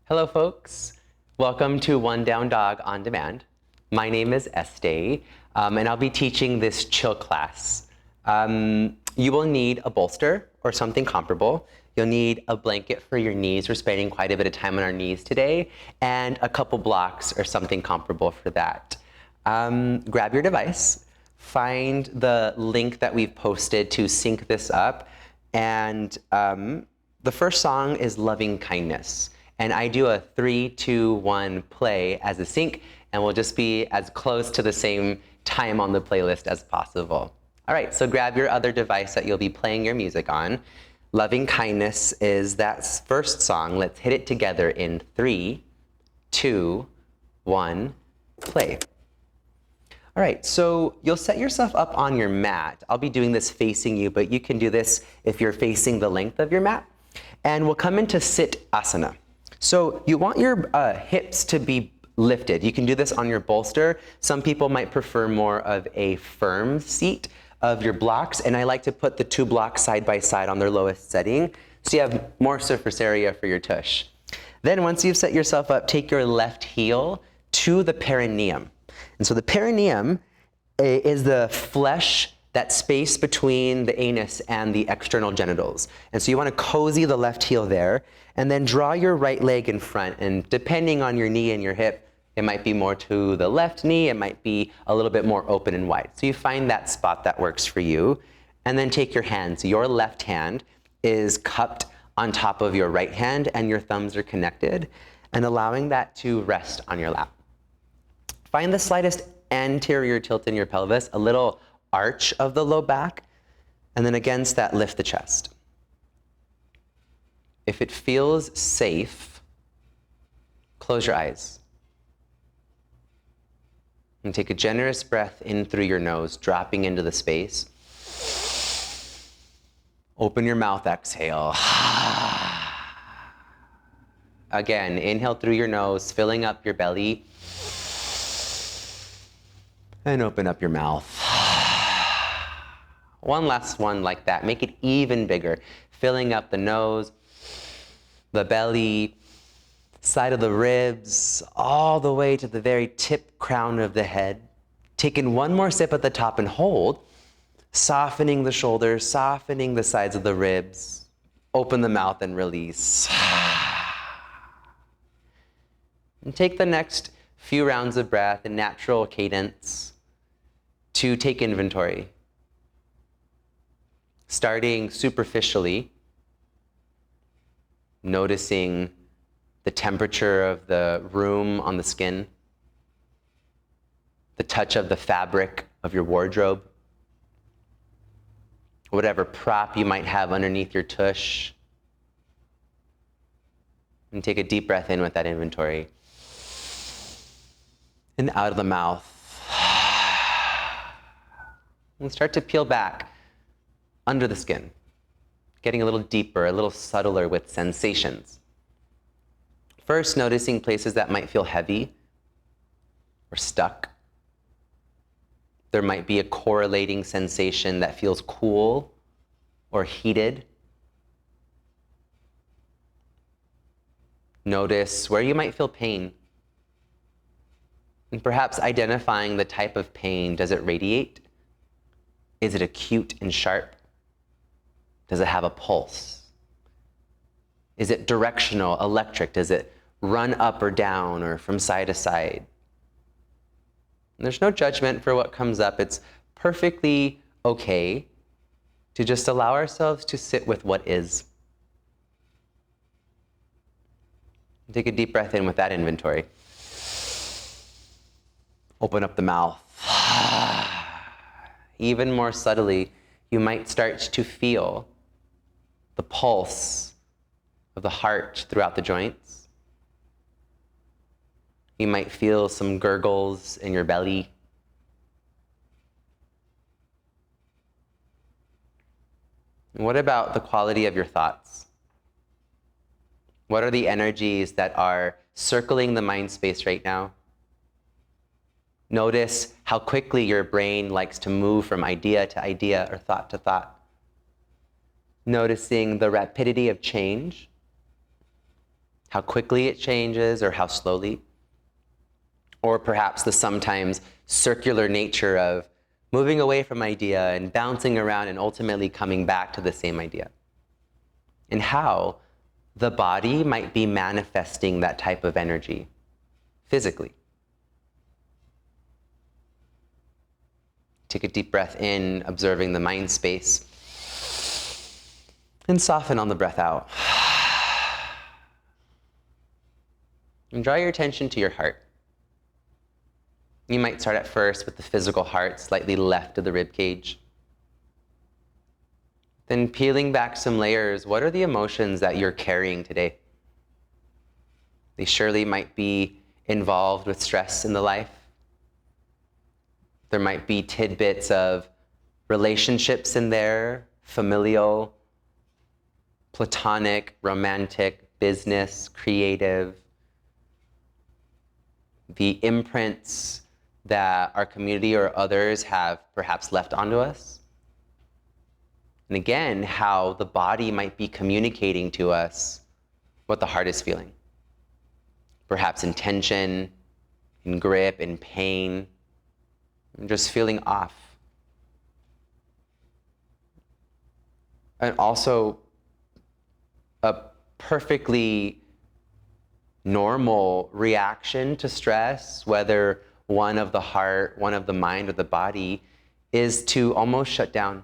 Hello, folks. Welcome to One Down Dog on Demand. My name is Este, and I'll be teaching this chill class. You will need a bolster or something comparable. You'll need a blanket for your knees. We're spending quite a bit of time on our knees today, and a couple blocks or something comparable for that. Grab your device, find the link that we've posted to sync this up, and the first song is Loving Kindness. And I do a 3, 2, 1 play as a sync, and we'll just be as close to the same time on the playlist as possible. All right, so grab your other device that you'll be playing your music on. Loving Kindness is that first song. Let's hit it together in 3, 2, 1, play. All right, so you'll set yourself up on your mat. I'll be doing this facing you, but you can do this if you're facing the length of your mat. And we'll come into sit asana. So you want your hips to be lifted. You can do this on your bolster. Some people might prefer more of a firm seat of your blocks, and I like to put the two blocks side by side on their lowest setting, so you have more surface area for your tush. Then once you've set yourself up, take your left heel to the perineum. And so the perineum is the flesh, that space between the anus and the external genitals. And so you want to cozy the left heel there, and then draw your right leg in front. And depending on your knee and your hip, it might be more to the left knee, it might be a little bit more open and wide. So you find that spot that works for you. And then take your hands. Your left hand is cupped on top of your right hand, and your thumbs are connected, and allowing that to rest on your lap. Find the slightest anterior tilt in your pelvis, a little arch of the low back, and then against that, lift the chest. If it feels safe, close your eyes. And take a generous breath in through your nose, dropping into the space. Open your mouth, exhale. Again, inhale through your nose, filling up your belly. And open up your mouth. One last one like that. Make it even bigger. Filling up the nose, the belly, side of the ribs, all the way to the very tip crown of the head. Taking one more sip at the top and hold. Softening the shoulders, softening the sides of the ribs. Open the mouth and release. And take the next few rounds of breath in natural cadence to take inventory. Starting superficially, noticing the temperature of the room on the skin, the touch of the fabric of your wardrobe, whatever prop you might have underneath your tush. And take a deep breath in with that inventory. And out of the mouth. And start to peel back under the skin, getting a little deeper, a little subtler with sensations. First, noticing places that might feel heavy or stuck. There might be a correlating sensation that feels cool or heated. Notice where you might feel pain. And perhaps identifying the type of pain. Does it radiate? Is it acute and sharp? Does it have a pulse? Is it directional, electric? Does it run up or down or from side to side? And there's no judgment for what comes up. It's perfectly okay to just allow ourselves to sit with what is. Take a deep breath in with that inventory. Open up the mouth. Even more subtly, you might start to feel the pulse of the heart throughout the joints. You might feel some gurgles in your belly. And what about the quality of your thoughts? What are the energies that are circling the mind space right now? Notice how quickly your brain likes to move from idea to idea or thought to thought. Noticing the rapidity of change, how quickly it changes or how slowly. Or perhaps the sometimes circular nature of moving away from idea and bouncing around and ultimately coming back to the same idea. And how the body might be manifesting that type of energy physically. Take a deep breath in, observing the mind space. And soften on the breath out. And draw your attention to your heart. You might start at first with the physical heart, slightly left of the rib cage. Then peeling back some layers, what are the emotions that you're carrying today? They surely might be involved with stress in the life. There might be tidbits of relationships in there, familial, platonic, romantic, business, creative. The imprints that our community or others have perhaps left onto us. And again, how the body might be communicating to us what the heart is feeling. Perhaps in tension, in grip, in pain, and just feeling off. And also a perfectly normal reaction to stress, whether one of the heart, one of the mind, or the body, is to almost shut down,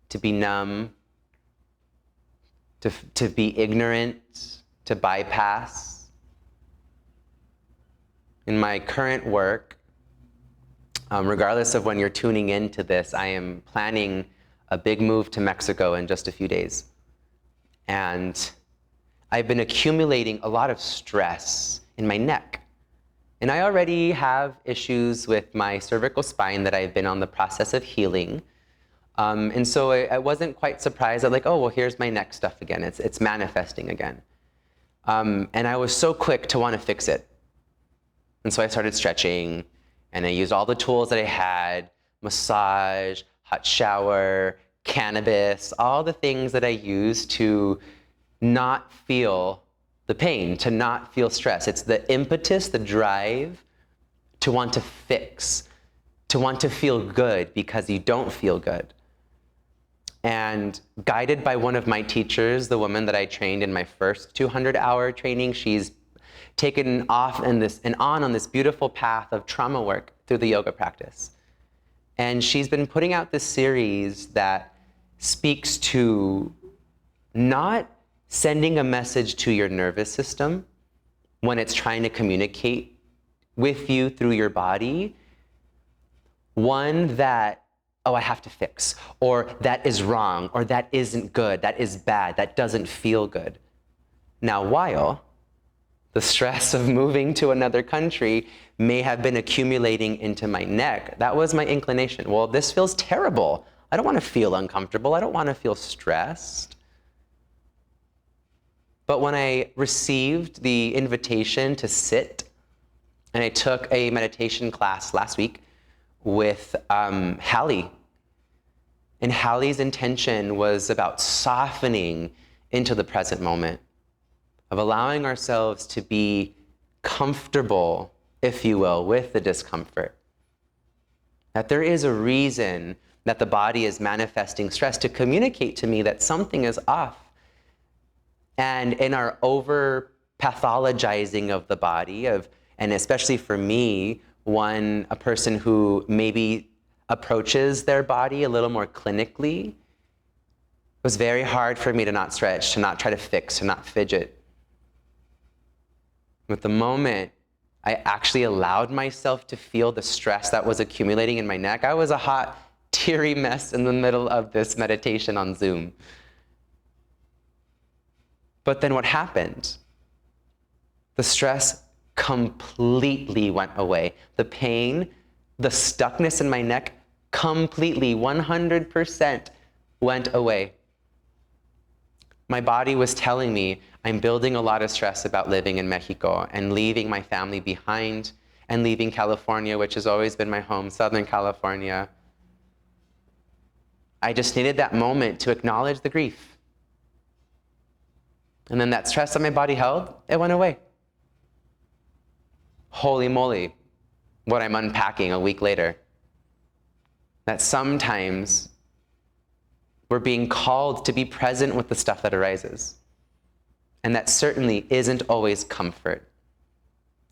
to be numb, to be ignorant, to bypass. In my current work, regardless of when you're tuning into this, I am planning a big move to Mexico in just a few days. And I've been accumulating a lot of stress in my neck. And I already have issues with my cervical spine that I've been on the process of healing. And so I wasn't quite surprised that, like, oh, well, here's my neck stuff again. It's manifesting again. And I was so quick to want to fix it. And so I started stretching, and I used all the tools that I had, massage, hot shower, cannabis, all the things that I use to not feel the pain, to not feel stress. It's the impetus, the drive to want to fix, to want to feel good because you don't feel good. And guided by one of my teachers, the woman that I trained in my first 200-hour training, she's taken off and on this beautiful path of trauma work through the yoga practice. And she's been putting out this series that speaks to not sending a message to your nervous system when it's trying to communicate with you through your body, one that, oh, I have to fix, or that is wrong, or that isn't good, that is bad, that doesn't feel good. Now, while the stress of moving to another country may have been accumulating into my neck, that was my inclination. Well, this feels terrible. I don't want to feel uncomfortable. I don't want to feel stressed. But when I received the invitation to sit, and I took a meditation class last week with Hallie, and Hallie's intention was about softening into the present moment, of allowing ourselves to be comfortable, if you will, with the discomfort. That there is a reason that the body is manifesting stress to communicate to me that something is off. And in our over pathologizing of the body, and especially for me, a person who maybe approaches their body a little more clinically, it was very hard for me to not stretch, to not try to fix, to not fidget. With the moment I actually allowed myself to feel the stress that was accumulating in my neck, I was a hot, teary mess in the middle of this meditation on Zoom. But then what happened? The stress completely went away. The pain, the stuckness in my neck completely, 100% went away. My body was telling me I'm building a lot of stress about living in Mexico and leaving my family behind and leaving California, which has always been my home, Southern California. I just needed that moment to acknowledge the grief. And then that stress that my body held, it went away. Holy moly, what I'm unpacking a week later. That sometimes we're being called to be present with the stuff that arises. And that certainly isn't always comfort.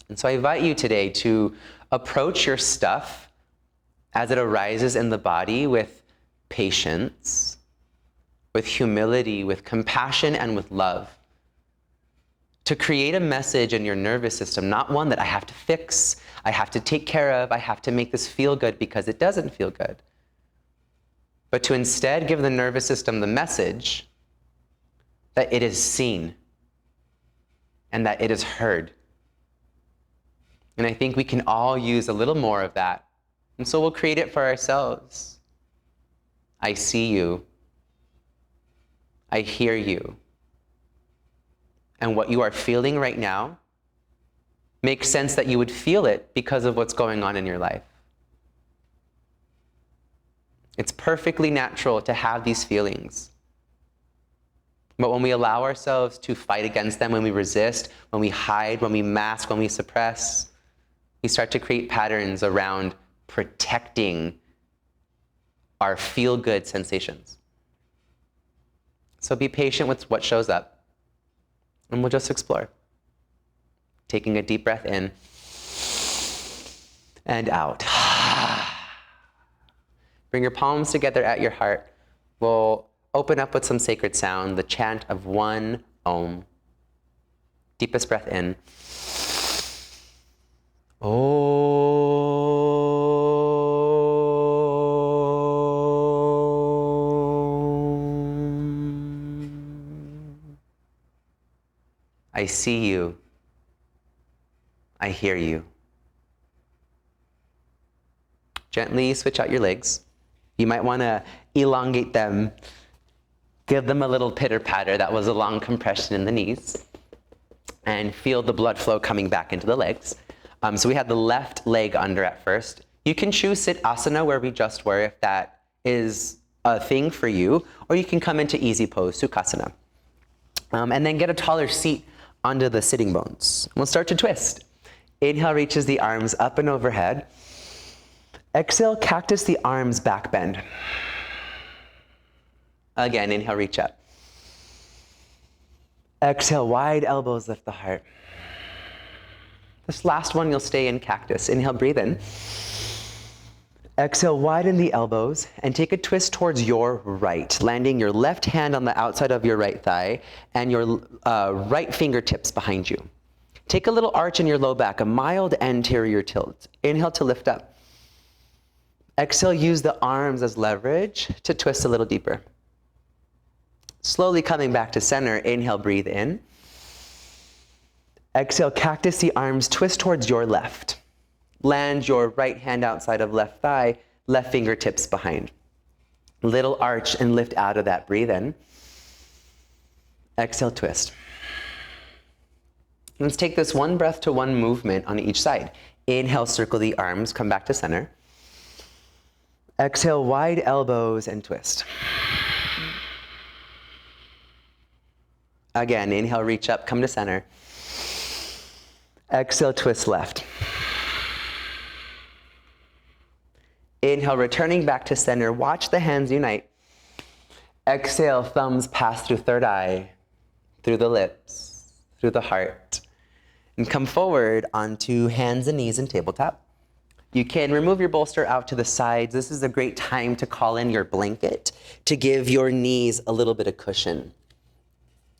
And so I invite you today to approach your stuff as it arises in the body with patience, with humility, with compassion, and with love. To create a message in your nervous system, not one that I have to fix, I have to take care of, I have to make this feel good because it doesn't feel good. But to instead give the nervous system the message that it is seen and that it is heard. And I think we can all use a little more of that. And so we'll create it for ourselves. I see you. I hear you. And what you are feeling right now makes sense that you would feel it because of what's going on in your life. It's perfectly natural to have these feelings. But when we allow ourselves to fight against them, when we resist, when we hide, when we mask, when we suppress, we start to create patterns around protecting our feel-good sensations. So be patient with what shows up, and we'll just explore. Taking a deep breath in and out. Bring your palms together at your heart. We'll open up with some sacred sound, the chant of one Om. Deepest breath in. Om. I see you. I hear you. Gently switch out your legs. You might want to elongate them. Give them a little pitter-patter. That was a long compression in the knees. And feel the blood flow coming back into the legs. So we had the left leg under at first. You can choose sit asana where we just were if that is a thing for you, or you can come into easy pose, sukhasana. And then get a taller seat onto the sitting bones. We'll start to twist. Inhale reaches the arms up and overhead. Exhale, cactus the arms, back bend. Again, inhale, reach up. Exhale, wide elbows, lift the heart. This last one, you'll stay in cactus. Inhale, breathe in. Exhale, widen the elbows and take a twist towards your right, landing your left hand on the outside of your right thigh and your right fingertips behind you. Take a little arch in your low back, a mild anterior tilt. Inhale to lift up. Exhale, use the arms as leverage to twist a little deeper. Slowly coming back to center, inhale, breathe in. Exhale, cactus the arms, twist towards your left. Land your right hand outside of left thigh, left fingertips behind. Little arch and lift out of that, breathe in. Exhale, twist. Let's take this one breath to one movement on each side. Inhale, circle the arms, come back to center. Exhale, wide elbows and twist. Again, inhale, reach up, come to center. Exhale, twist left. Inhale, returning back to center. Watch the hands unite. Exhale, thumbs pass through third eye, through the lips, through the heart. And come forward onto hands and knees in tabletop. You can remove your bolster out to the sides. This is a great time to call in your blanket to give your knees a little bit of cushion.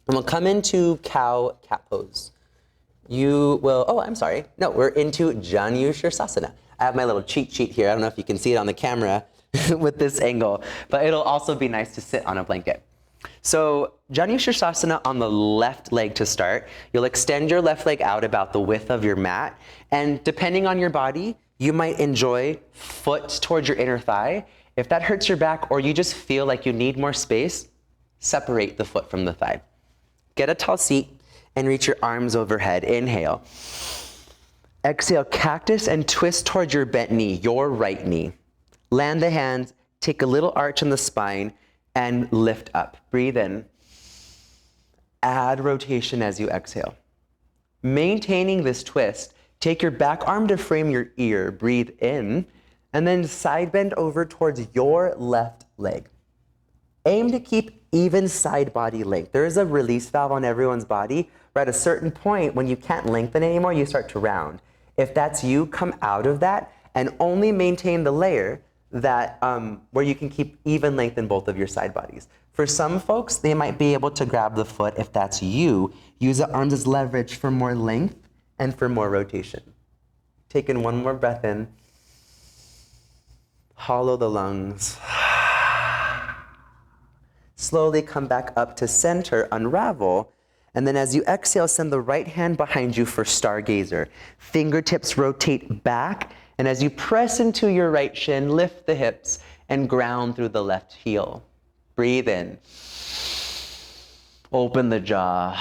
And we'll come into cow cat pose. You will, we're into Janu Shirsasana. I have my little cheat sheet here. I don't know if you can see it on the camera with this angle, but it'll also be nice to sit on a blanket. So Janu Shirsasana on the left leg to start. You'll extend your left leg out about the width of your mat. And depending on your body, you might enjoy foot towards your inner thigh. If that hurts your back or you just feel like you need more space, separate the foot from the thigh. Get a tall seat and reach your arms overhead. Inhale. Exhale, cactus and twist towards your bent knee, your right knee. Land the hands, take a little arch in the spine, and lift up. Breathe in. Add rotation as you exhale. Maintaining this twist, take your back arm to frame your ear, breathe in, and then side bend over towards your left leg. Aim to keep even side body length. There is a release valve on everyone's body, where at a certain point, when you can't lengthen anymore, you start to round. If that's you, come out of that and only maintain the layer that where you can keep even length in both of your side bodies. For some folks, they might be able to grab the foot. If that's you, use the arms as leverage for more length and for more rotation. Take in one more breath in. Hollow the lungs. Slowly come back up to center, unravel, and then as you exhale, send the right hand behind you for stargazer. Fingertips rotate back, and as you press into your right shin, lift the hips and ground through the left heel. Breathe in. Open the jaw.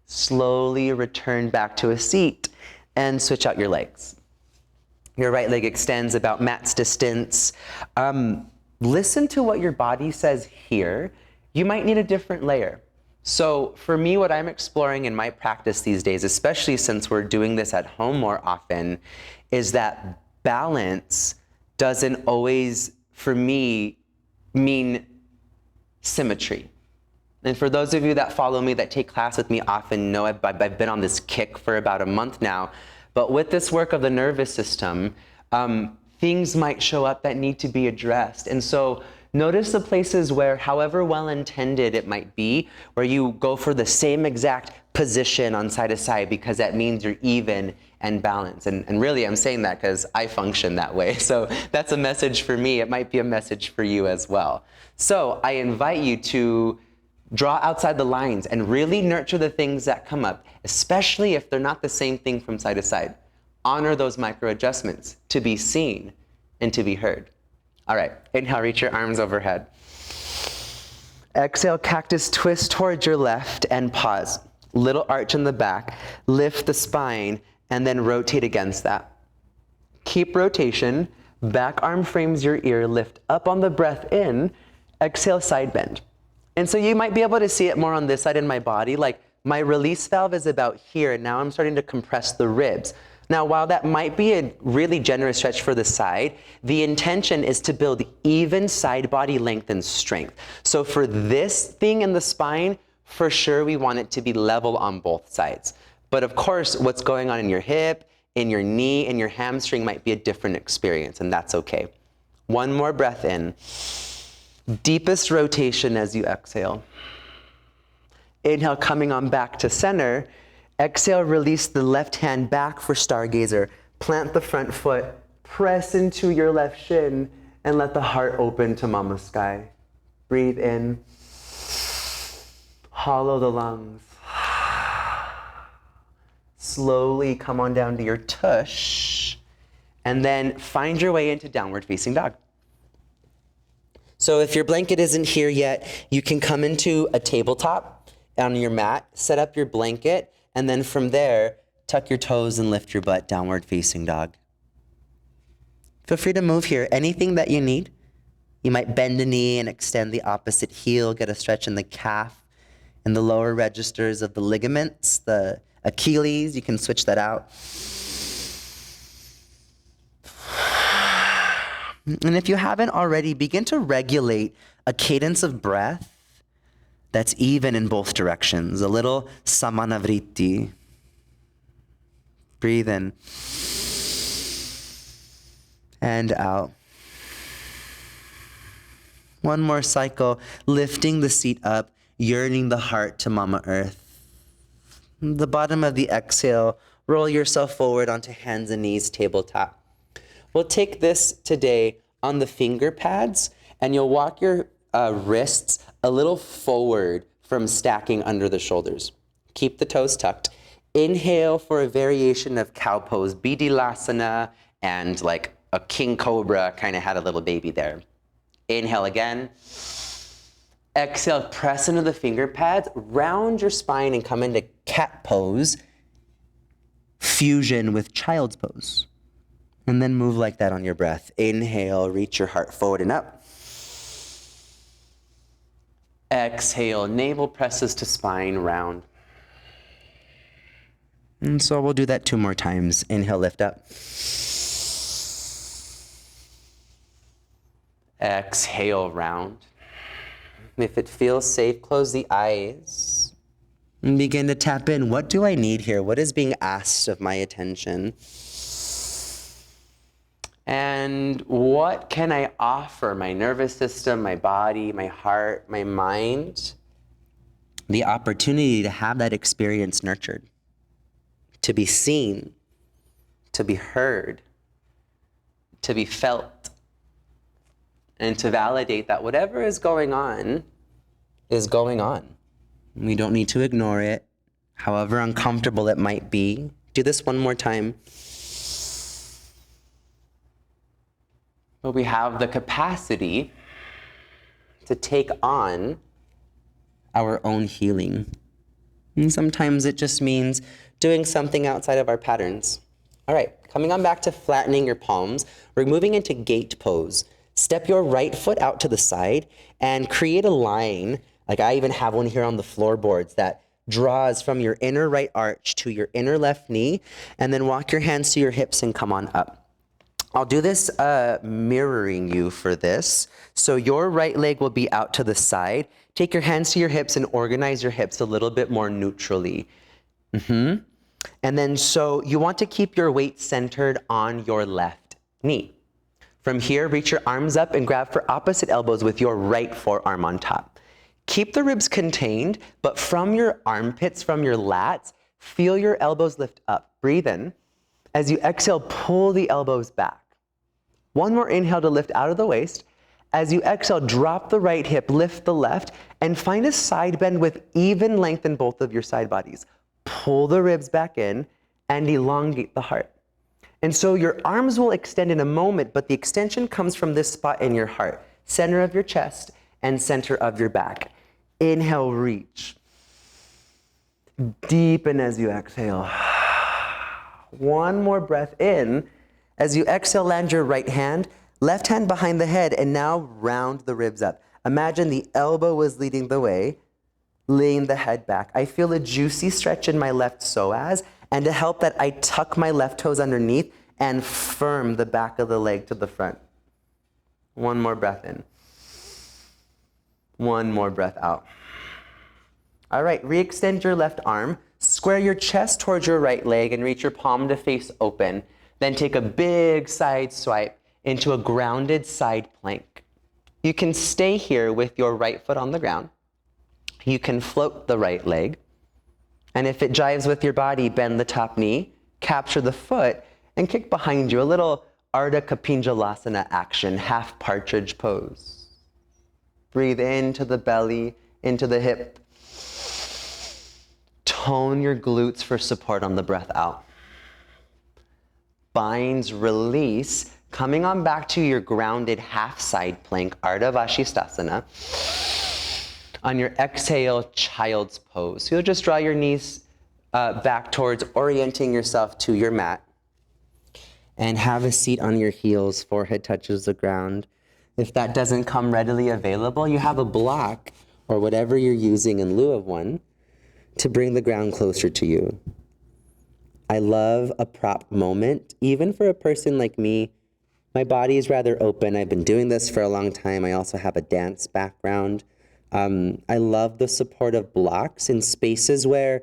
Slowly return back to a seat and switch out your legs. Your right leg extends about mat's distance. Listen to what your body says here. You might need a different layer. So for me, what I'm exploring in my practice these days, especially since we're doing this at home more often, is that balance doesn't always, for me, mean symmetry. And for those of you that follow me, that take class with me often, know I've been on this kick for about a month now. But with this work of the nervous system, things might show up that need to be addressed. And so notice the places where, however well-intended it might be, where you go for the same exact position on side to side because that means you're even and balanced. And really, I'm saying that because I function that way. So that's a message for me. It might be a message for you as well. So I invite you to draw outside the lines and really nurture the things that come up, especially if they're not the same thing from side to side. Honor those micro adjustments to be seen and to be heard. All right, inhale, reach your arms overhead. Exhale, cactus twist towards your left and pause. Little arch in the back, lift the spine, and then rotate against that. Keep rotation, back arm frames your ear, lift up on the breath in, exhale, side bend. And so you might be able to see it more on this side in my body, like my release valve is about here, and now I'm starting to compress the ribs. Now, while that might be a really generous stretch for the side, the intention is to build even side body length and strength. So for this thing in the spine, for sure we want it to be level on both sides. But of course, what's going on in your hip, in your knee, and your hamstring might be a different experience, and that's okay. One more breath in. Deepest rotation as you exhale. Inhale, coming on back to center. Exhale, release the left hand back for stargazer. Plant the front foot, press into your left shin, and let the heart open to Mama Sky. Breathe in. Hollow the lungs. Slowly come on down to your tush, and then find your way into downward facing dog. So if your blanket isn't here yet, you can come into a tabletop on your mat, set up your blanket, and then from there, tuck your toes and lift your butt, downward facing dog. Feel free to move here. Anything that you need. You might bend a knee and extend the opposite heel, get a stretch in the calf, in the lower registers of the ligaments, the Achilles, you can switch that out. And if you haven't already, begin to regulate a cadence of breath that's even in both directions, a little samanavritti. Breathe in and out. One more cycle, lifting the seat up, yearning the heart to Mama Earth. The bottom of the exhale, roll yourself forward onto hands and knees, tabletop. We'll take this today on the finger pads, and you'll walk your wrists a little forward from stacking under the shoulders. Keep the toes tucked. Inhale for a variation of cow pose, Bidilasana, and like a king cobra kind of had a little baby there. Inhale again. Exhale, press into the finger pads, round your spine and come into cat pose, fusion with child's pose. And then move like that on your breath. Inhale, reach your heart forward and up. Exhale, navel presses to spine, round. And so we'll do that 2 more times. Inhale, lift up. Exhale, round. If it feels safe, close the eyes and begin to tap in. What do I need here? What is being asked of my attention? And what can I offer my nervous system, my body, my heart, my mind? The opportunity to have that experience nurtured, to be seen, to be heard, to be felt, and to validate that whatever is going on is going on. We don't need to ignore it, however uncomfortable it might be. Do this one more time. But we have the capacity to take on our own healing. And sometimes it just means doing something outside of our patterns. All right, coming on back to flattening your palms, we're moving into gate pose. Step your right foot out to the side and create a line, like I even have one here on the floorboards, that draws from your inner right arch to your inner left knee, and then walk your hands to your hips and come on up. I'll do this mirroring you for this. So your right leg will be out to the side. Take your hands to your hips and organize your hips a little bit more neutrally. And then so you want to keep your weight centered on your left knee. From here, reach your arms up and grab for opposite elbows with your right forearm on top. Keep the ribs contained, but from your armpits, from your lats, feel your elbows lift up. Breathe in. As you exhale, pull the elbows back. One more inhale to lift out of the waist. As you exhale, drop the right hip, lift the left, and find a side bend with even length in both of your side bodies. Pull the ribs back in and elongate the heart. And so your arms will extend in a moment, but the extension comes from this spot in your heart, center of your chest and center of your back. Inhale, reach. Deepen as you exhale. One more breath in. As you exhale, land your right hand, left hand behind the head, and now round the ribs up. Imagine the elbow was leading the way, lean the head back. I feel a juicy stretch in my left psoas, and to help that, I tuck my left toes underneath and firm the back of the leg to the front. One more breath in. One more breath out. All right, re-extend your left arm, square your chest towards your right leg, and reach your palm to face open. Then take a big side swipe into a grounded side plank. You can stay here with your right foot on the ground. You can float the right leg. And if it jives with your body, bend the top knee, capture the foot, and kick behind you. A little Ardha Kapinjalasana action, half partridge pose. Breathe into the belly, into the hip. Tone your glutes for support on the breath out. Binds, release, coming on back to your grounded half side plank, Ardha Vashisthasana. On your exhale, child's pose. So you'll just draw your knees back towards orienting yourself to your mat. And have a seat on your heels, forehead touches the ground. If that doesn't come readily available, you have a block or whatever you're using in lieu of one to bring the ground closer to you. I love a prop moment. Even for a person like me, my body is rather open. I've been doing this for a long time. I also have a dance background. I love the support of blocks in spaces where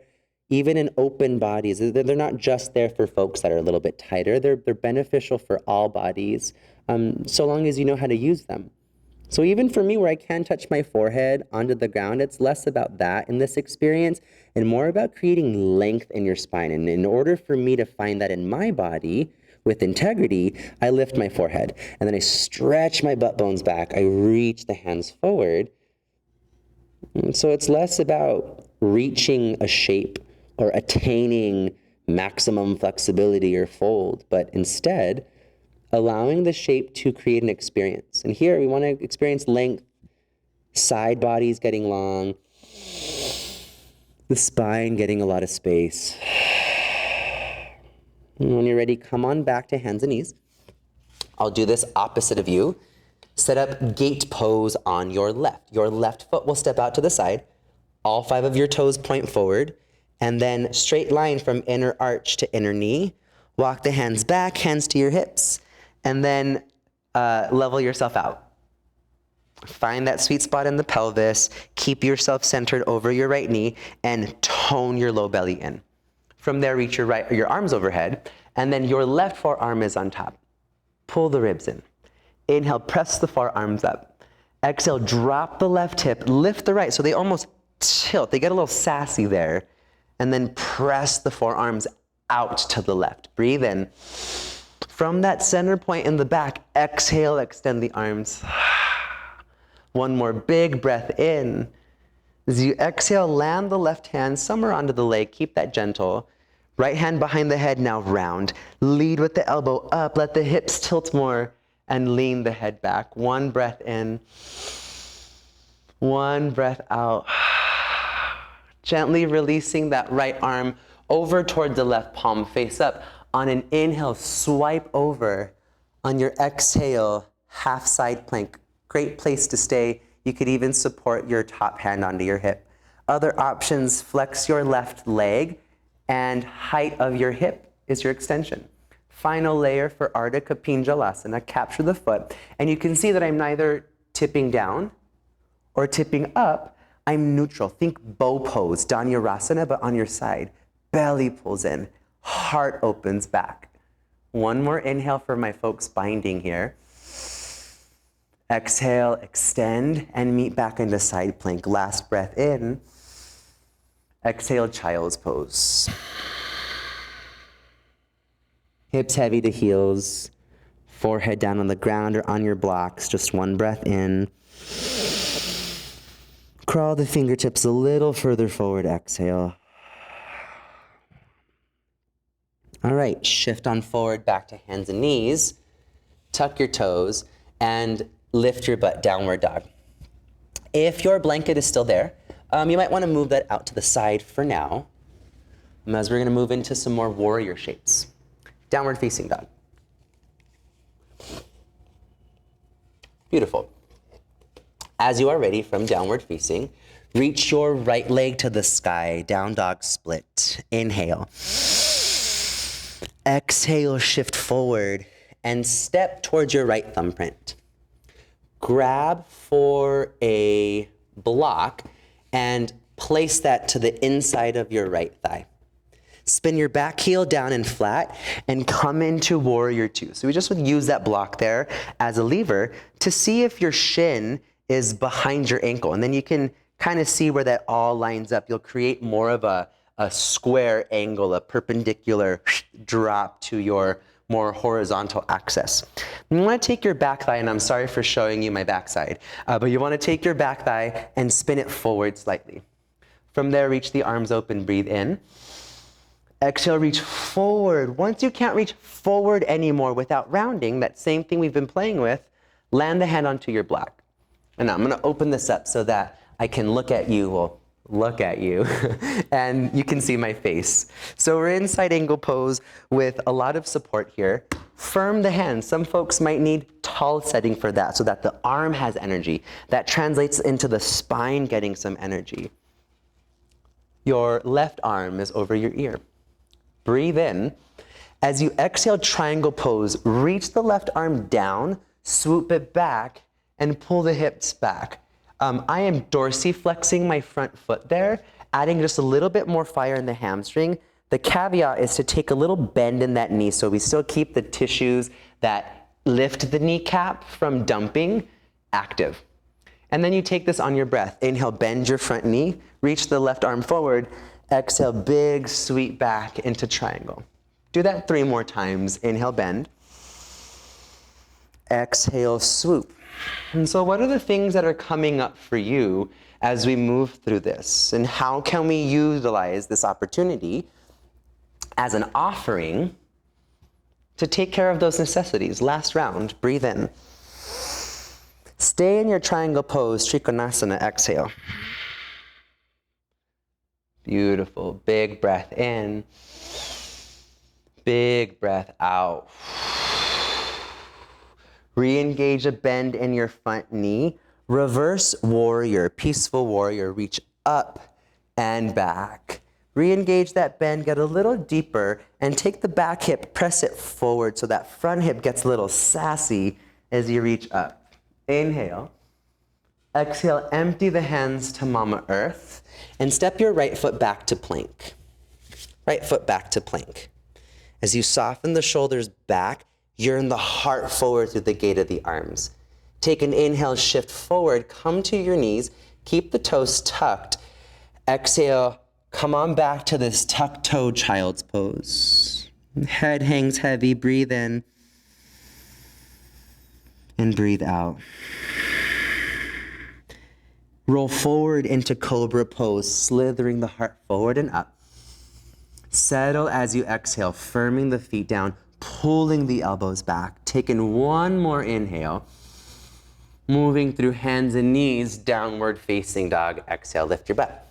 even in open bodies, they're not just there for folks that are a little bit tighter. They're beneficial for all bodies, so long as you know how to use them. So even for me, where I can touch my forehead onto the ground, it's less about that in this experience and more about creating length in your spine. And in order for me to find that in my body with integrity, I lift my forehead and then I stretch my butt bones back. I reach the hands forward. And so it's less about reaching a shape or attaining maximum flexibility or fold, but instead allowing the shape to create an experience. And here we want to experience length, side bodies getting long, the spine getting a lot of space. And when you're ready, come on back to hands and knees. I'll do this opposite of you. Set up gate pose on your left. Your left foot will step out to the side. All 5 of your toes point forward. And then straight line from inner arch to inner knee. Walk the hands back, hands to your hips. And then level yourself out. Find that sweet spot in the pelvis. Keep yourself centered over your right knee and tone your low belly in. From there, reach your arms overhead. And then your left forearm is on top. Pull the ribs in. Inhale, press the forearms up. Exhale, drop the left hip, lift the right. So they almost tilt. They get a little sassy there. And then press the forearms out to the left. Breathe in. From that center point in the back, exhale, extend the arms. One more big breath in. As you exhale, land the left hand somewhere onto the leg. Keep that gentle. Right hand behind the head, now round. Lead with the elbow up. Let the hips tilt more and lean the head back. One breath in. One breath out. Gently releasing that right arm over toward the left palm, face up. On an inhale, swipe over. On your exhale, half side plank. Great place to stay. You could even support your top hand onto your hip. Other options, flex your left leg and height of your hip is your extension. Final layer for Ardha Kapinjalasana, capture the foot. And you can see that I'm neither tipping down or tipping up. I'm neutral. Think bow pose, Dhanurasana, but on your side. Belly pulls in, heart opens back. One more inhale for my folks binding here. Exhale, extend, and meet back into side plank. Last breath in. Exhale, child's pose. Hips heavy to heels. Forehead down on the ground or on your blocks. Just one breath in. Crawl the fingertips a little further forward. Exhale. All right, shift on forward back to hands and knees. Tuck your toes and lift your butt, downward dog. If your blanket is still there, you might want to move that out to the side for now, as we're going to move into some more warrior shapes. Downward facing dog. Beautiful. As you are ready from downward facing, reach your right leg to the sky, down dog split. Inhale. Exhale, shift forward and step towards your right thumbprint. Grab for a block and place that to the inside of your right thigh. Spin your back heel down and flat and come into warrior two. So we just would use that block there as a lever to see if your shin is behind your ankle. And then you can kind of see where that all lines up. You'll create more of a square angle, a perpendicular drop to your more horizontal axis. You want to take your back thigh, and I'm sorry for showing you my backside, but you want to take your back thigh and spin it forward slightly. From there, reach the arms open, breathe in. Exhale, reach forward. Once you can't reach forward anymore without rounding, that same thing we've been playing with, land the hand onto your block. And now I'm going to open this up so that I can look at you, and you can see my face. So we're in side angle pose with a lot of support here. Firm the hands. Some folks might need tall setting for that so that the arm has energy. That translates into the spine getting some energy. Your left arm is over your ear. Breathe in. As you exhale, triangle pose, reach the left arm down, swoop it back, and pull the hips back. I am dorsiflexing my front foot there, adding just a little bit more fire in the hamstring. The caveat is to take a little bend in that knee so we still keep the tissues that lift the kneecap from dumping active. And then you take this on your breath. Inhale, bend your front knee, reach the left arm forward. Exhale, big sweep back into triangle. Do that 3 more times. Inhale, bend. Exhale, swoop. And so what are the things that are coming up for you as we move through this? And how can we utilize this opportunity as an offering to take care of those necessities? Last round, breathe in. Stay in your triangle pose, Trikonasana, exhale. Beautiful, big breath in, big breath out. Re-engage a bend in your front knee. Reverse warrior, peaceful warrior. Reach up and back. Re-engage that bend, get a little deeper, and take the back hip, press it forward so that front hip gets a little sassy as you reach up. Inhale. Exhale, empty the hands to Mama Earth, and step your right foot back to plank. Right foot back to plank. As you soften the shoulders back, yearn the heart forward through the gate of the arms. Take an inhale, shift forward, come to your knees, keep the toes tucked. Exhale, come on back to this tuck-toed child's pose. Head hangs heavy, breathe in and breathe out. Roll forward into cobra pose, slithering the heart forward and up. Settle as you exhale, firming the feet down, pulling the elbows back. Taking one more inhale. Moving through hands and knees, downward facing dog. Exhale, lift your butt.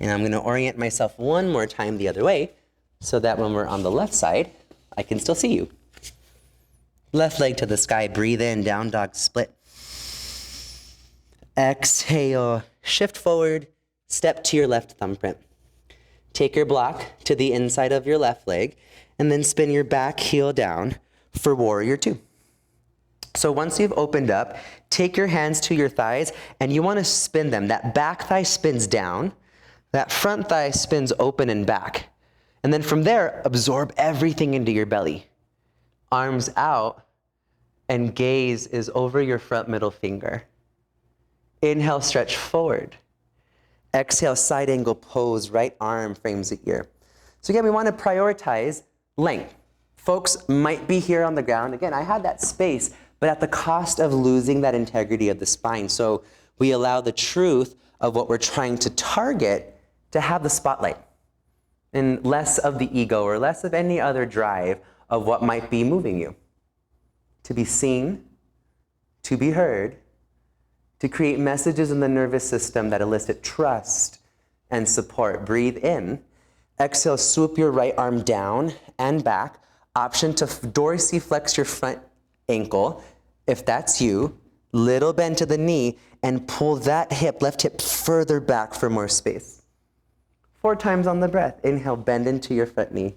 And I'm gonna orient myself one more time the other way so that when we're on the left side, I can still see you. Left leg to the sky, breathe in, down dog split. Exhale, shift forward, step to your left thumbprint. Take your block to the inside of your left leg, and then spin your back heel down for warrior two. So once you've opened up, take your hands to your thighs, and you wanna spin them. That back thigh spins down, that front thigh spins open and back. And then from there, absorb everything into your belly. Arms out, and gaze is over your front middle finger. Inhale, stretch forward. Exhale, side angle pose, right arm frames the ear. So again, we want to prioritize length. Folks might be here on the ground. Again, I had that space, but at the cost of losing that integrity of the spine. So we allow the truth of what we're trying to target to have the spotlight and less of the ego or less of any other drive of what might be moving you. To be seen, to be heard, to create messages in the nervous system that elicit trust and support. Breathe in. Exhale, swoop your right arm down and back. Option to dorsiflex your front ankle. If that's you, little bend to the knee and pull that hip, left hip further back for more space. 4 times on the breath. Inhale, bend into your front knee.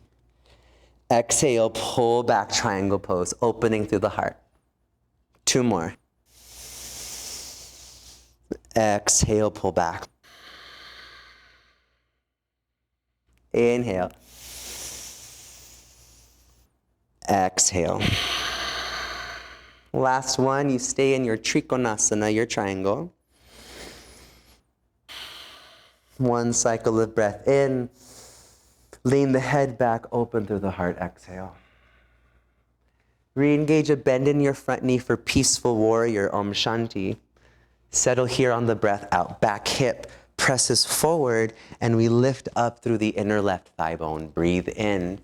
Exhale, pull back, triangle pose, opening through the heart. 2 more. Exhale, pull back. Inhale. Exhale. Last one, you stay in your Trikonasana, your triangle. 1 cycle of breath in. Lean the head back, open through the heart, exhale. Re-engage a bend in your front knee for peaceful warrior, Om Shanti. Settle here on the breath out. Back hip presses forward, and we lift up through the inner left thigh bone. Breathe in.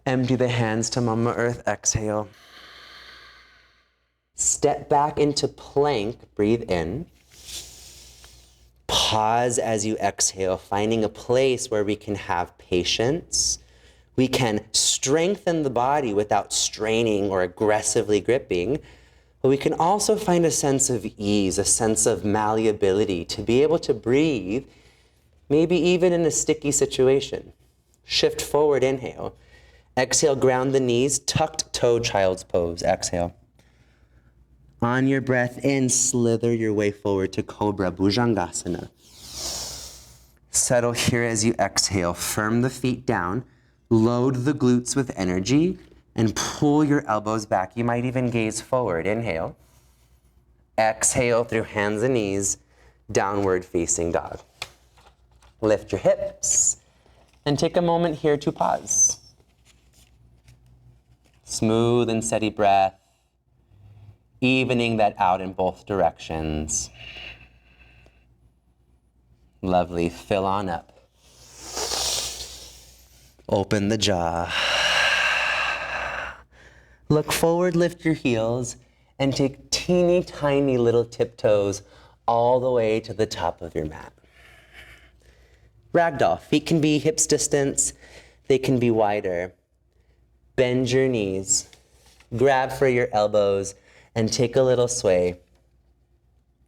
Empty the hands to Mama Earth, exhale. Step back into plank, breathe in. Pause as you exhale, finding a place where we can have patience. We can strengthen the body without straining or aggressively gripping. But we can also find a sense of ease, a sense of malleability to be able to breathe, maybe even in a sticky situation. Shift forward, inhale. Exhale, ground the knees, tucked toe, child's pose, exhale. On your breath in, slither your way forward to Cobra, Bhujangasana. Settle here as you exhale, firm the feet down, load the glutes with energy, and pull your elbows back. You might even gaze forward. Inhale. Exhale through hands and knees, downward facing dog. Lift your hips and take a moment here to pause. Smooth and steady breath, evening that out in both directions. Lovely, fill on up. Open the jaw. Look forward, lift your heels, and take teeny tiny little tiptoes all the way to the top of your mat. Ragdoll, feet can be hips distance, they can be wider. Bend your knees, Grab for your elbows and take a little sway.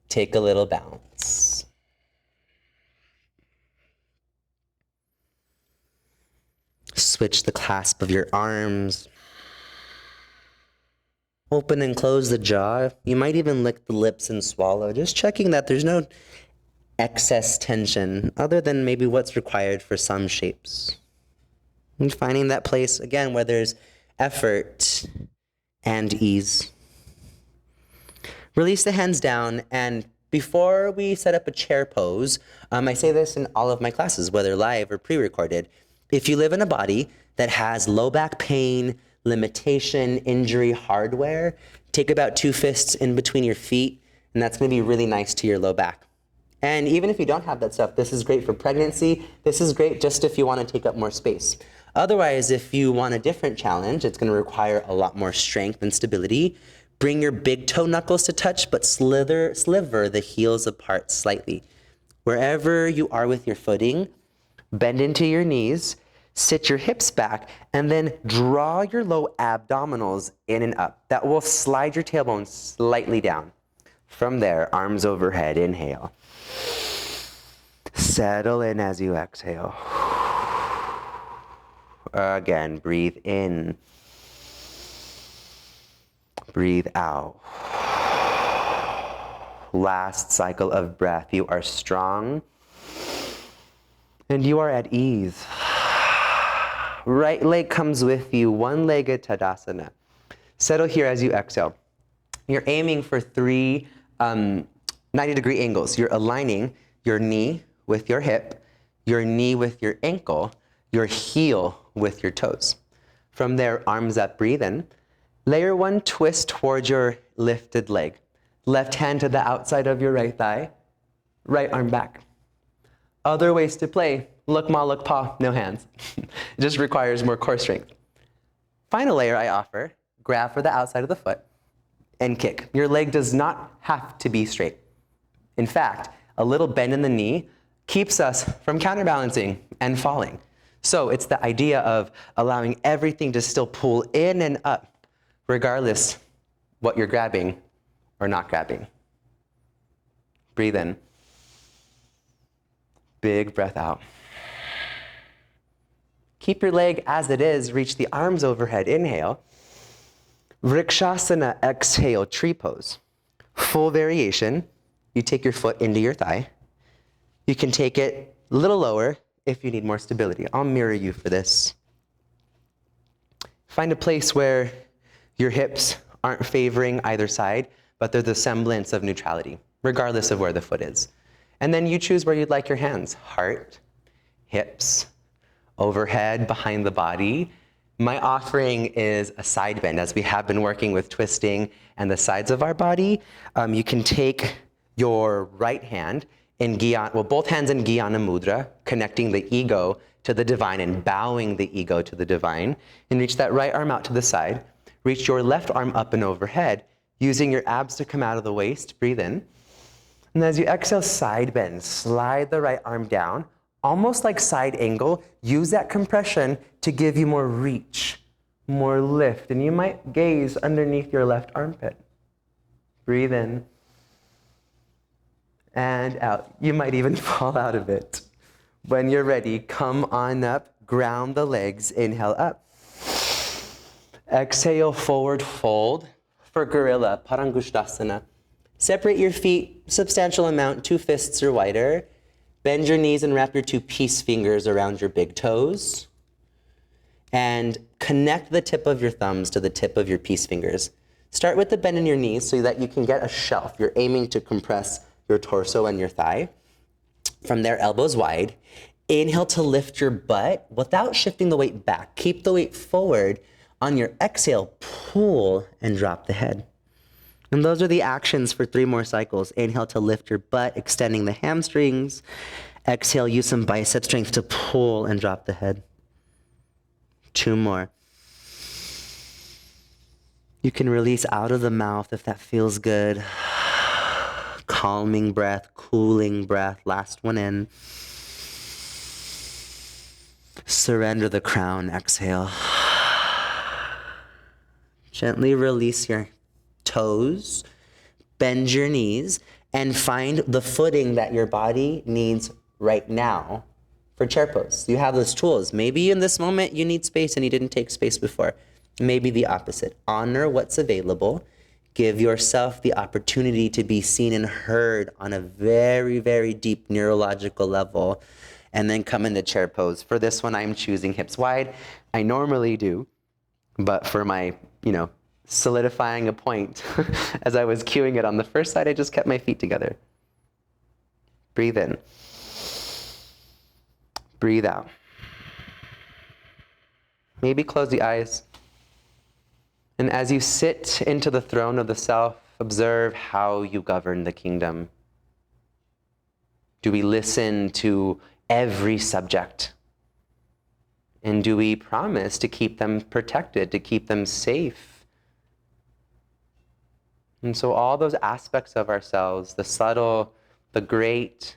Take a little bounce. Switch the clasp of your arms. Open and close the jaw. You might even lick the lips and swallow, just checking that there's no excess tension other than maybe what's required for some shapes. And finding that place, again, where there's effort and ease. Release the hands down, and before we set up a chair pose, I say this in all of my classes, whether live or pre-recorded. If you live in a body that has low back pain, limitation, injury, hardware, take about 2 fists in between your feet, and that's gonna be really nice to your low back. And even if you don't have that stuff, this is great for pregnancy. This is great just if you want to take up more space. Otherwise, if you want a different challenge, it's gonna require a lot more strength and stability. Bring your big toe knuckles to touch, but sliver the heels apart slightly. Wherever you are with your footing, bend into your knees, sit your hips back, and then draw your low abdominals in and up. That will slide your tailbone slightly down. From there, arms overhead, inhale. Settle in as you exhale. Again, breathe in. Breathe out. Last cycle of breath. You are strong and you are at ease. Right leg comes with you, one-legged Tadasana. Settle here as you exhale. You're aiming for 3 90-degree angles. You're aligning your knee with your hip, your knee with your ankle, your heel with your toes. From there, arms up, breathe in. Layer 1 twist towards your lifted leg. Left hand to the outside of your right thigh, right arm back. Other ways to play, look ma, look pa, no hands. It just requires more core strength. Final layer I offer, grab for the outside of the foot and kick. Your leg does not have to be straight. In fact, a little bend in the knee keeps us from counterbalancing and falling. So it's the idea of allowing everything to still pull in and up, regardless what you're grabbing or not grabbing. Breathe in. Big breath out. Keep your leg as it is. Reach the arms overhead. Inhale. Vrikshasana, exhale, tree pose. Full variation. You take your foot into your thigh. You can take it a little lower if you need more stability. I'll mirror you for this. Find a place where your hips aren't favoring either side, but they're the semblance of neutrality, regardless of where the foot is. And then you choose where you'd like your hands. Heart, hips, overhead, behind the body. My offering is a side bend. As we have been working with twisting and the sides of our body, you can take your right hand in Gyan, well, both hands in Gyana Mudra, connecting the ego to the divine and bowing the ego to the divine, and reach that right arm out to the side. Reach your left arm up and overhead, using your abs to come out of the waist. Breathe in. And as you exhale, side bend. Slide the right arm down, almost like side angle. Use that compression to give you more reach, more lift. And you might gaze underneath your left armpit. Breathe in. And out. You might even fall out of it. When you're ready, come on up, ground the legs, inhale up. Exhale, forward fold for gorilla, Parangusthasana. Separate your feet, substantial amount, 2 fists or wider. Bend your knees and wrap your 2 peace fingers around your big toes. And connect the tip of your thumbs to the tip of your peace fingers. Start with the bend in your knees so that you can get a shelf. You're aiming to compress your torso and your thigh. From there, elbows wide. Inhale to lift your butt without shifting the weight back. Keep the weight forward. On your exhale, pull and drop the head. And those are the actions for 3 more cycles. Inhale to lift your butt, extending the hamstrings. Exhale, use some bicep strength to pull and drop the head. 2 more. You can release out of the mouth if that feels good. Calming breath, cooling breath. Last one in. Surrender the crown. Exhale. Gently release your toes, bend your knees, and find the footing that your body needs right now for chair pose. You have those tools. Maybe in this moment you need space and you didn't take space before. Maybe the opposite. Honor what's available. Give yourself the opportunity to be seen and heard on a very, very deep neurological level, and then come into chair pose. For this one, I'm choosing hips wide. I normally do, but for my, solidifying a point, as I was cueing it on the first side, I just kept my feet together. Breathe in. Breathe out. Maybe close the eyes. And as you sit into the throne of the self, observe how you govern the kingdom. Do we listen to every subject? And do we promise to keep them protected, to keep them safe? And so all those aspects of ourselves, the subtle, the great,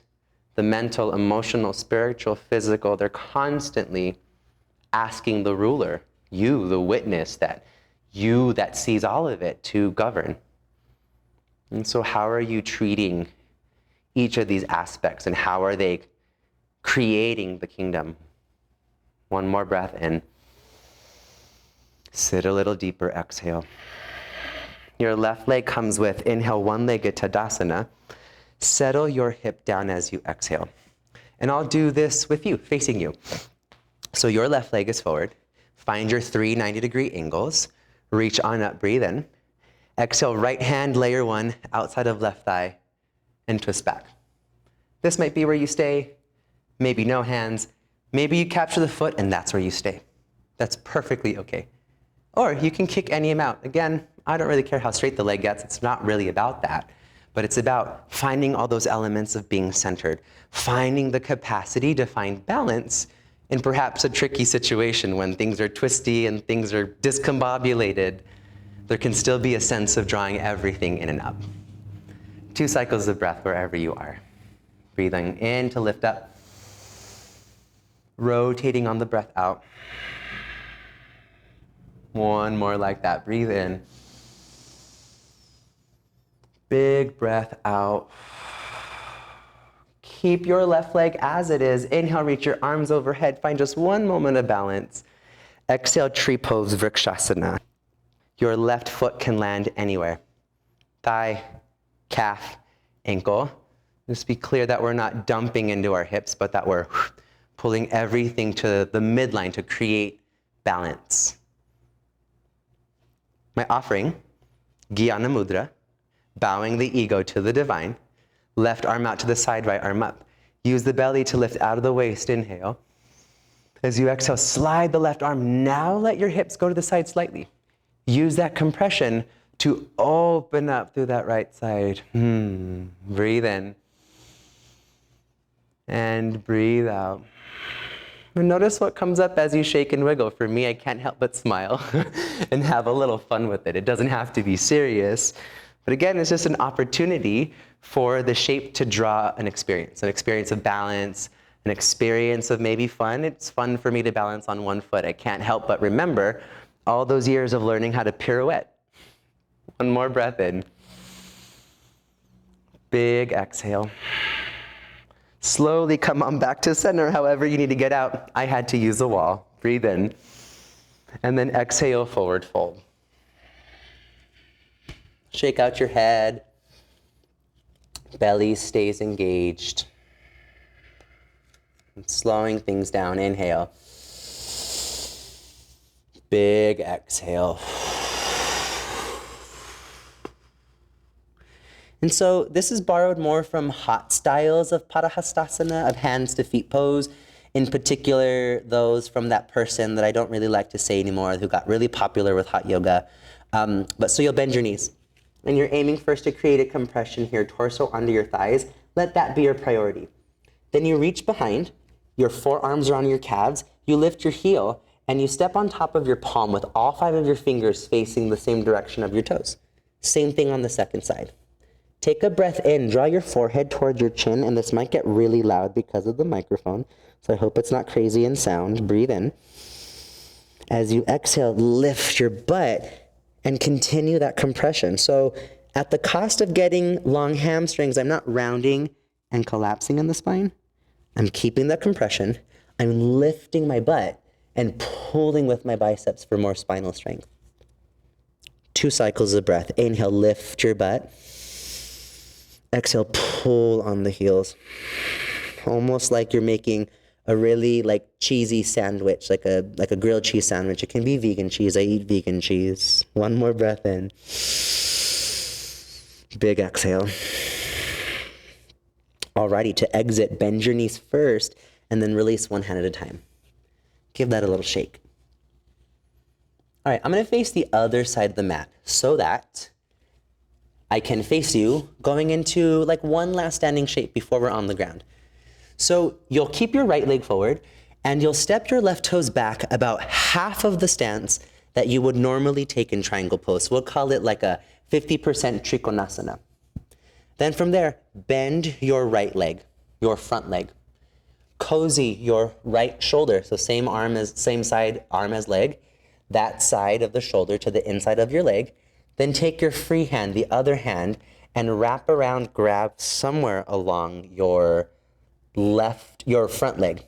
the mental, emotional, spiritual, physical, they're constantly asking the ruler, you, the witness, that sees all of it, to govern. And so how are you treating each of these aspects, and how are they creating the kingdom? One more breath in. Sit a little deeper, exhale. Your left leg comes with inhale, one-legged Tadasana. Settle your hip down as you exhale. And I'll do this with you, facing you. So your left leg is forward. Find your 3 90-degree angles. Reach on up, breathe in. Exhale, right hand, layer 1, outside of left thigh, and twist back. This might be where you stay, maybe no hands. Maybe you capture the foot and that's where you stay. That's perfectly okay. Or you can kick any amount. Again, I don't really care how straight the leg gets. It's not really about that. But it's about finding all those elements of being centered, finding the capacity to find balance in perhaps a tricky situation when things are twisty and things are discombobulated. There can still be a sense of drawing everything in and up. 2 cycles of breath wherever you are. Breathing in to lift up. Rotating on the breath out. One more like that. Breathe in. Big breath out. Keep your left leg as it is. Inhale, reach your arms overhead. Find just one moment of balance. Exhale, tree pose, Vrikshasana. Your left foot can land anywhere. Thigh, calf, ankle. Just be clear that we're not dumping into our hips, but that we're pulling everything to the midline to create balance. My offering, Jnana Mudra, bowing the ego to the divine. Left arm out to the side, right arm up. Use the belly to lift out of the waist, inhale. As you exhale, slide the left arm. Now let your hips go to the side slightly. Use that compression to open up through that right side. Breathe in. And breathe out. And notice what comes up as you shake and wiggle. For me, I can't help but smile and have a little fun with it. It doesn't have to be serious. But again, it's just an opportunity for the shape to draw an experience of balance, an experience of maybe fun. It's fun for me to balance on one foot. I can't help but remember all those years of learning how to pirouette. One more breath in. Big exhale. Slowly come on back to center, however you need to get out. I had to use a wall. Breathe in. And then exhale, forward fold. Shake out your head. Belly stays engaged. And slowing things down. Inhale. Big exhale. And so this is borrowed more from hot styles of Padahastasana, of hands to feet pose, in particular those from that person that I don't really like to say anymore, who got really popular with hot yoga. But so you'll bend your knees. And you're aiming first to create a compression here, torso under your thighs. Let that be your priority. Then you reach behind, your forearms are on your calves, you lift your heel, and you step on top of your palm with all 5 of your fingers facing the same direction of your toes. Same thing on the second side. Take a breath in, draw your forehead towards your chin, and this might get really loud because of the microphone, so I hope it's not crazy in sound. Breathe in. As you exhale, lift your butt and continue that compression. So at the cost of getting long hamstrings, I'm not rounding and collapsing in the spine. I'm keeping that compression. I'm lifting my butt and pulling with my biceps for more spinal strength. 2 cycles of breath. Inhale, lift your butt. Exhale, pull on the heels. Almost like you're making a really cheesy sandwich, like a grilled cheese sandwich. It can be vegan cheese. I eat vegan cheese. 1 more breath in. Big exhale. Alrighty, to exit, bend your knees first and then release 1 hand at a time. Give that a little shake. All right, I'm gonna face the other side of the mat so that I can face you going into 1 last standing shape before we're on the ground. So you'll keep your right leg forward and you'll step your left toes back about half of the stance that you would normally take in triangle pose. We'll call it like a 50% Trikonasana. Then from there, bend your right leg, your front leg. Cozy your right shoulder, so same side arm as leg, that side of the shoulder to the inside of your leg. Then take your free hand, the other hand, and wrap around, grab somewhere along your front leg.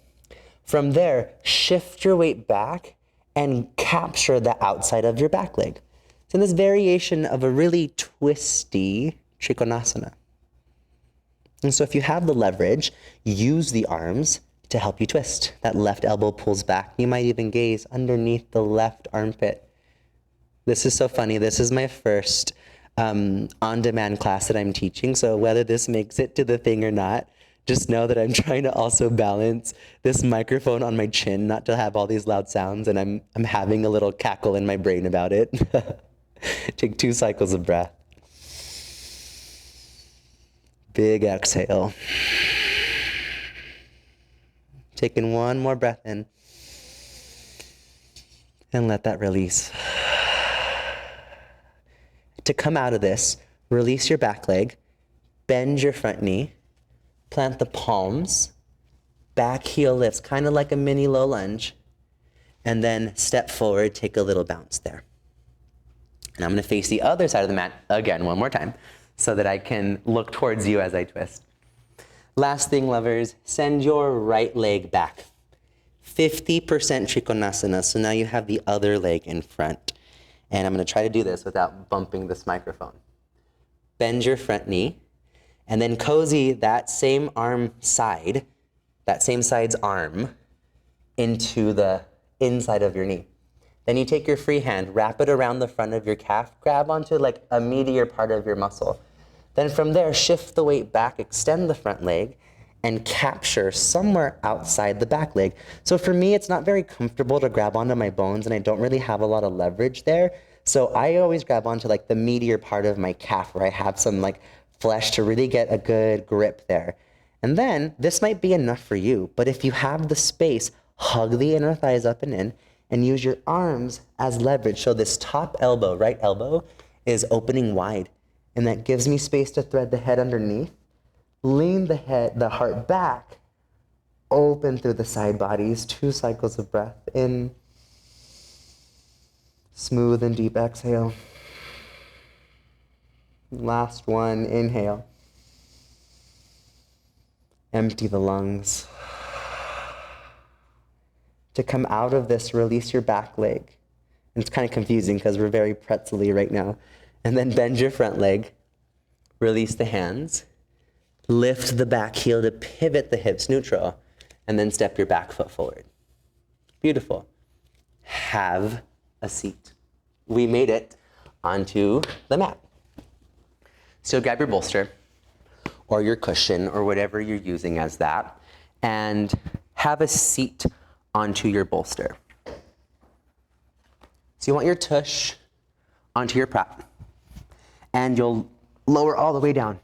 From there, shift your weight back and capture the outside of your back leg. It's in this variation of a really twisty Trikonasana. And so if you have the leverage, use the arms to help you twist. That left elbow pulls back. You might even gaze underneath the left armpit. This is so funny. This is my first on-demand class that I'm teaching. So whether this makes it to the thing or not, just know that I'm trying to also balance this microphone on my chin, not to have all these loud sounds, and I'm having a little cackle in my brain about it. Take 2 cycles of breath. Big exhale. Taking 1 more breath in. And let that release. To come out of this, release your back leg, bend your front knee, plant the palms, back heel lifts, kind of like a mini low lunge, and then step forward, take a little bounce there. And I'm gonna face the other side of the mat again 1 more time so that I can look towards you as I twist. Last thing, lovers, send your right leg back. 50% Trikonasana, so now you have the other leg in front. And I'm gonna try to do this without bumping this microphone. Bend your front knee, and then cozy that same side's arm into the inside of your knee. Then you take your free hand, wrap it around the front of your calf, grab onto a meatier part of your muscle. Then from there, shift the weight back, extend the front leg, and capture somewhere outside the back leg. So for me, it's not very comfortable to grab onto my bones, and I don't really have a lot of leverage there. So I always grab onto the meatier part of my calf where I have some flesh to really get a good grip there. And then this might be enough for you, but if you have the space, hug the inner thighs up and in, and use your arms as leverage. So this top elbow, right elbow, is opening wide. And that gives me space to thread the head underneath, lean the heart back, open through the side bodies, 2 cycles of breath in, smooth and deep exhale. Last one, inhale. Empty the lungs. To come out of this, release your back leg. And it's kind of confusing because we're very pretzel-y right now. And then bend your front leg, release the hands, lift the back heel to pivot the hips neutral, and then step your back foot forward. Beautiful. Have a seat. We made it onto the mat. So grab your bolster or your cushion or whatever you're using as that, and have a seat onto your bolster. So you want your tush onto your prop, and you'll lower all the way down.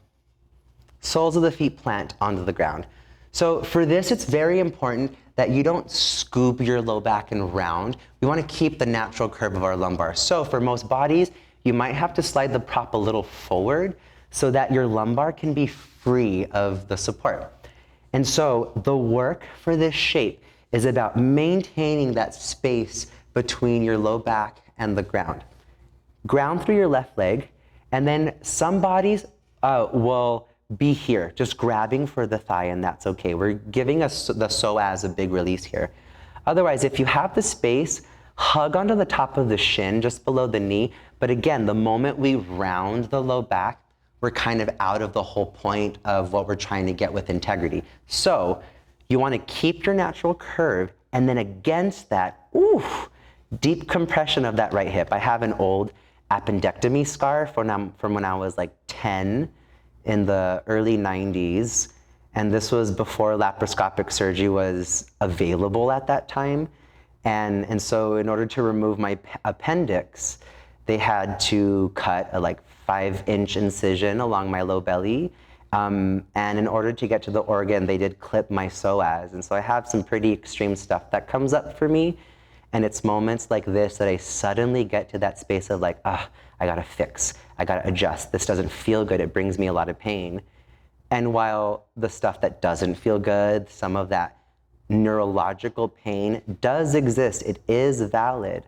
Soles of the feet plant onto the ground. So for this, it's very important that you don't scoop your low back and round. We want to keep the natural curve of our lumbar. So for most bodies, you might have to slide the prop a little forward so that your lumbar can be free of the support. And so the work for this shape is about maintaining that space between your low back and the ground. ground through your left leg, and then some bodies will be here, just grabbing for the thigh, and that's okay. We're giving us the psoas a big release here. Otherwise, if you have the space, hug onto the top of the shin, just below the knee. But again, the moment we round the low back, we're kind of out of the whole point of what we're trying to get with integrity. So you want to keep your natural curve, and then against that, oof, deep compression of that right hip. I have an old appendectomy scar from when I was like 10 in the early 90s. And this was before laparoscopic surgery was available at that time. And so in order to remove my appendix, they had to cut a like 5-inch incision along my low belly. And in order to get to the organ, they did clip my psoas. And so I have some pretty extreme stuff that comes up for me. And it's moments like this that I suddenly get to that space of like, I gotta fix, I gotta adjust. This doesn't feel good, it brings me a lot of pain. And while the stuff that doesn't feel good, some of that neurological pain does exist, it is valid.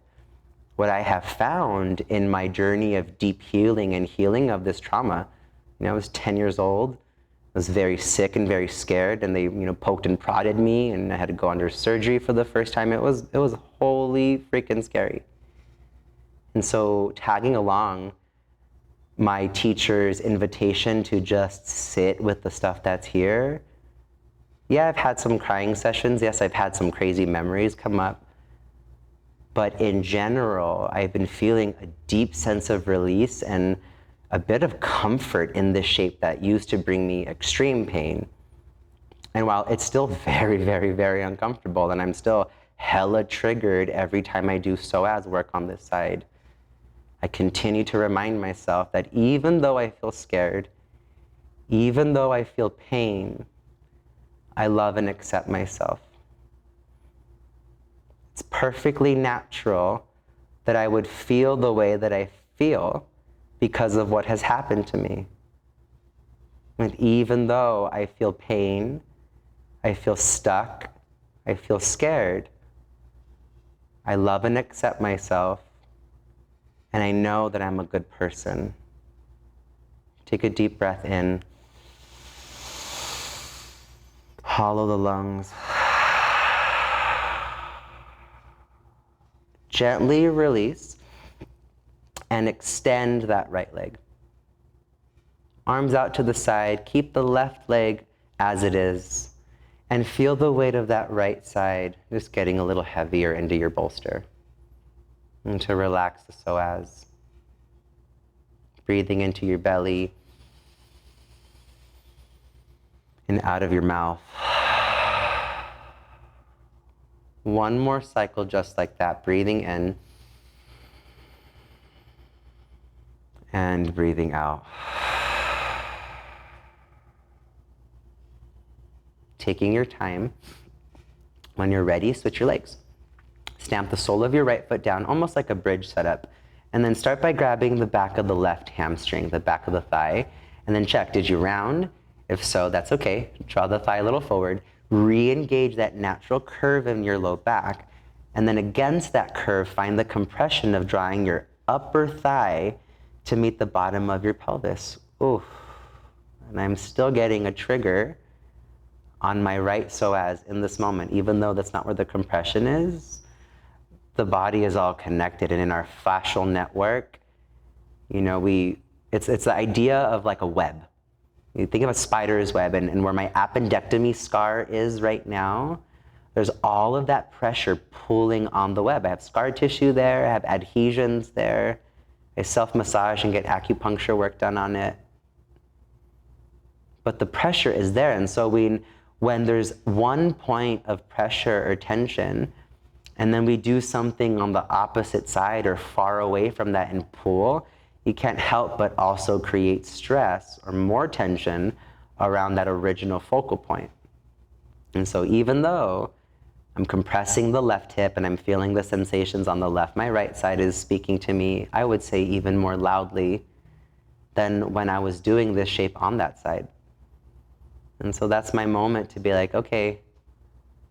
What I have found in my journey of deep healing and healing of this trauma, I was 10 years old, I was very sick and very scared, and they poked and prodded me, and I had to go under surgery for the first time. It was wholly freaking scary. And so tagging along my teacher's invitation to just sit with the stuff that's here, yeah, I've had some crying sessions. Yes, I've had some crazy memories come up. But in general, I've been feeling a deep sense of release and a bit of comfort in this shape that used to bring me extreme pain. And while it's still very, very, very uncomfortable, and I'm still hella triggered every time I do psoas work on this side, I continue to remind myself that even though I feel scared, even though I feel pain, I love and accept myself. It's perfectly natural that I would feel the way that I feel because of what has happened to me. And even though I feel pain, I feel stuck, I feel scared, I love and accept myself, and I know that I'm a good person. Take a deep breath in. Hollow the lungs. Gently release and extend that right leg. Arms out to the side. Keep the left leg as it is. And feel the weight of that right side just getting a little heavier into your bolster. And to relax the psoas. Breathing into your belly and out of your mouth. One more cycle just like that, breathing in and breathing out. Taking your time. When you're ready, switch your legs. Stamp the sole of your right foot down, almost like a bridge setup. And then start by grabbing the back of the left hamstring, the back of the thigh, and then check, did you round? If so, that's okay. Draw the thigh a little forward. Re-engage that natural curve in your low back. And then against that curve, find the compression of drawing your upper thigh to meet the bottom of your pelvis. Oof. And I'm still getting a trigger on my right psoas in this moment, even though that's not where the compression is. The body is all connected, and in our fascial network, it's the idea of like a web. You think of a spider's web, and where my appendectomy scar is right now, there's all of that pressure pulling on the web. I have scar tissue there, I have adhesions there. I self-massage and get acupuncture work done on it. But the pressure is there, and so when there's one point of pressure or tension, and then we do something on the opposite side or far away from that and pull, you can't help but also create stress or more tension around that original focal point. And so even though I'm compressing the left hip and I'm feeling the sensations on the left, my right side is speaking to me, I would say even more loudly than when I was doing this shape on that side. And so that's my moment to be like, okay,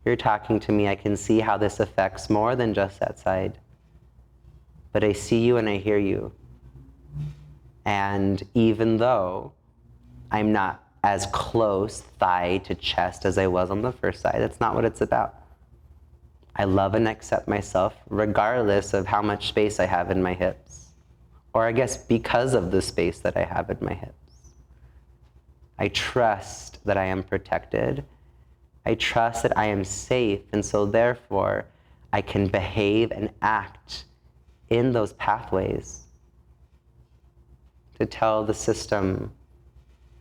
you're talking to me, I can see how this affects more than just that side. But I see you and I hear you. And even though I'm not as close thigh to chest as I was on the first side, that's not what it's about. I love and accept myself regardless of how much space I have in my hips. Or I guess because of the space that I have in my hips. I trust that I am protected. I trust that I am safe, and so therefore I can behave and act in those pathways to tell the system,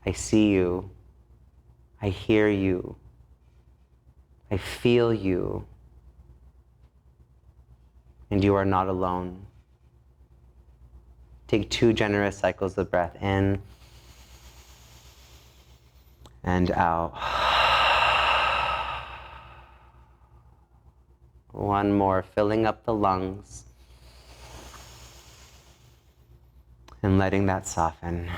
I see you, I hear you, I feel you, and you are not alone. Take 2 generous cycles of breath in and out. One more, filling up the lungs and letting that soften.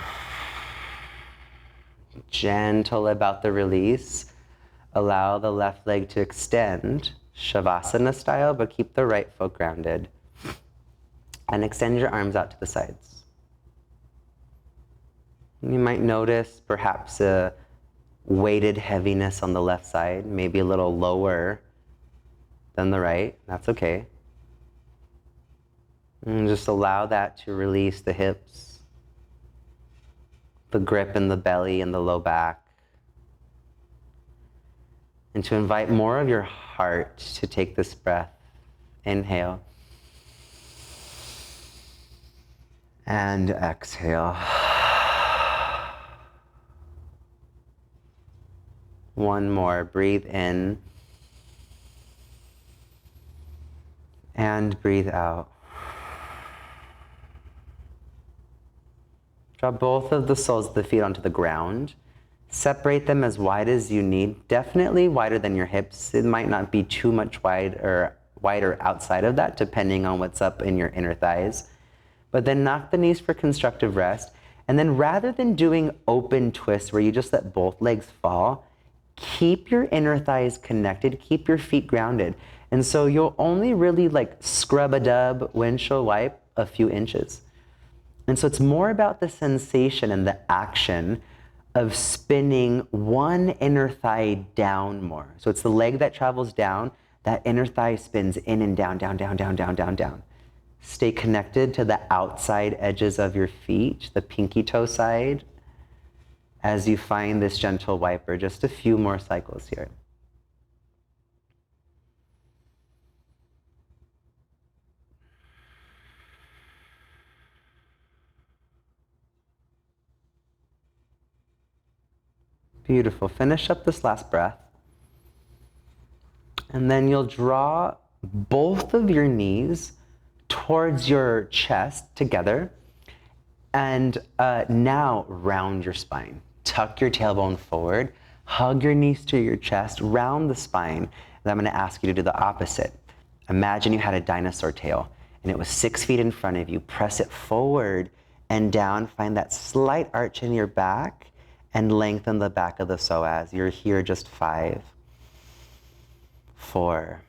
Gentle about the release. Allow the left leg to extend, Shavasana style, but keep the right foot grounded. And extend your arms out to the sides. You might notice perhaps a weighted heaviness on the left side, maybe a little lower than the right. That's okay. And just allow that to release the hips, the grip in the belly and the low back. And to invite more of your heart to take this breath. Inhale. And exhale. One more. Breathe in. And breathe out. Drop both of the soles of the feet onto the ground. Separate them as wide as you need. Definitely wider than your hips. It might not be too much wider outside of that, depending on what's up in your inner thighs. But then knock the knees for constructive rest. And then rather than doing open twists where you just let both legs fall, keep your inner thighs connected, keep your feet grounded. And so you'll only really like scrub-a-dub, windshield wipe a few inches. And so it's more about the sensation and the action of spinning one inner thigh down more. So it's the leg that travels down, that inner thigh spins in and down, down, down, down, down, down, down. Stay connected to the outside edges of your feet, the pinky toe side, as you find this gentle wiper. Just a few more cycles here. Beautiful. Finish up this last breath. And then you'll draw both of your knees towards your chest together. And now round your spine. Tuck your tailbone forward. Hug your knees to your chest. Round the spine. And I'm going to ask you to do the opposite. Imagine you had a dinosaur tail and it was 6 feet in front of you. Press it forward and down. Find that slight arch in your back. And lengthen the back of the psoas. You're here just 5, 4,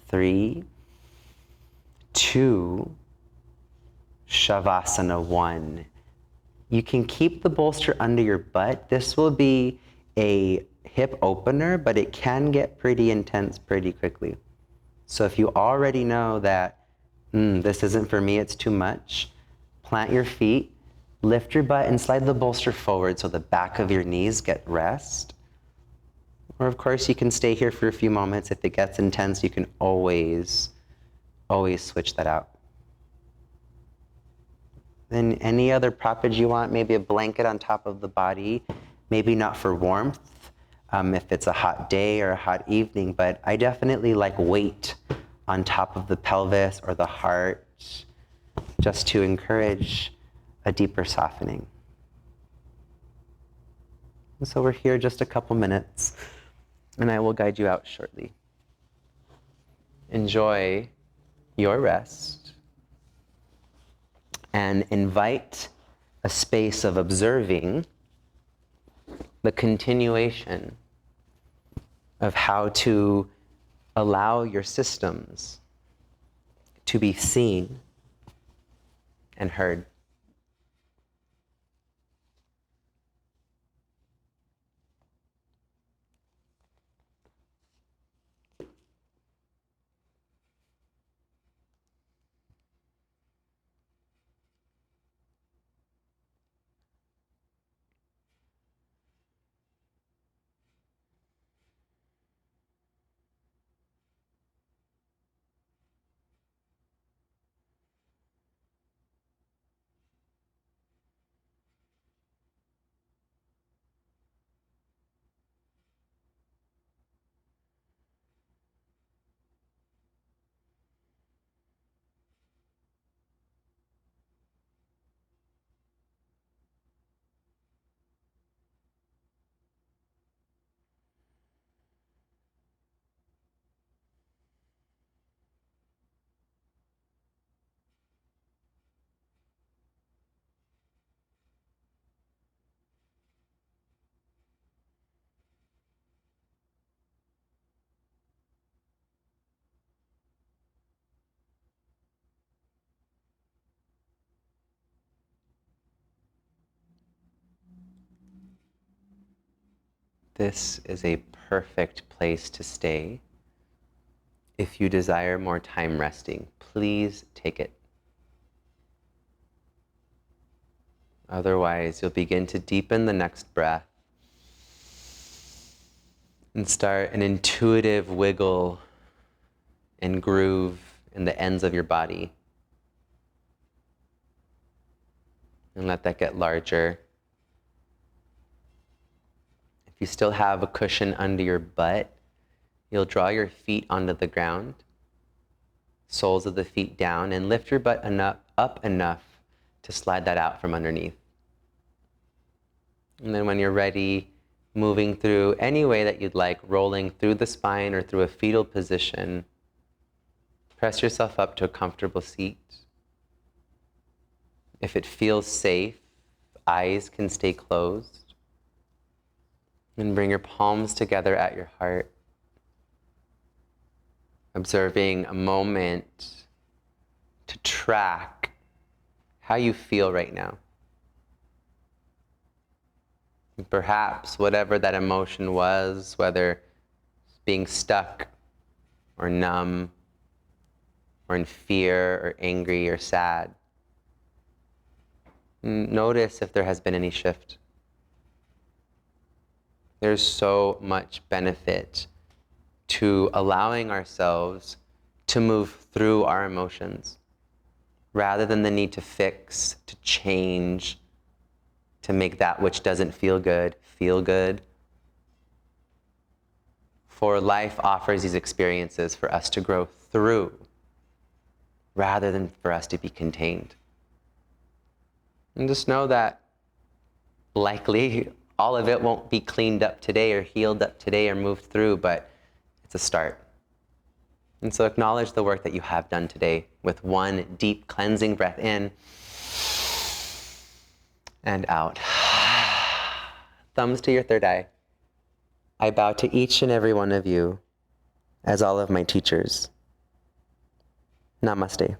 3, 2, Shavasana 1. You can keep the bolster under your butt. This will be a hip opener, but it can get pretty intense pretty quickly. So if you already know that this isn't for me, it's too much, plant your feet. Lift your butt and slide the bolster forward so the back of your knees get rest. Or of course you can stay here for a few moments. If it gets intense, you can always switch that out. Then any other proppage you want, maybe a blanket on top of the body, maybe not for warmth, if it's a hot day or a hot evening, but I definitely like weight on top of the pelvis or the heart, just to encourage a deeper softening. And so we're here just a couple minutes, and I will guide you out shortly. Enjoy your rest, and invite a space of observing the continuation of how to allow your systems to be seen and heard. This is a perfect place to stay. If you desire more time resting, please take it. Otherwise, you'll begin to deepen the next breath and start an intuitive wiggle and groove in the ends of your body. And let that get larger. If you still have a cushion under your butt, you'll draw your feet onto the ground, soles of the feet down, and lift your butt up enough to slide that out from underneath. And then when you're ready, moving through any way that you'd like, rolling through the spine or through a fetal position, press yourself up to a comfortable seat. If it feels safe, eyes can stay closed. And bring your palms together at your heart, observing a moment to track how you feel right now. And perhaps whatever that emotion was, whether being stuck or numb or in fear or angry or sad, notice if there has been any shift. There's so much benefit to allowing ourselves to move through our emotions rather than the need to fix, to change, to make that which doesn't feel good. For life offers these experiences for us to grow through rather than for us to be contained. And just know that likely all of it won't be cleaned up today or healed up today or moved through, but it's a start. And so acknowledge the work that you have done today with one deep cleansing breath in and out. Thumbs to your third eye. I bow to each and every one of you as all of my teachers. Namaste.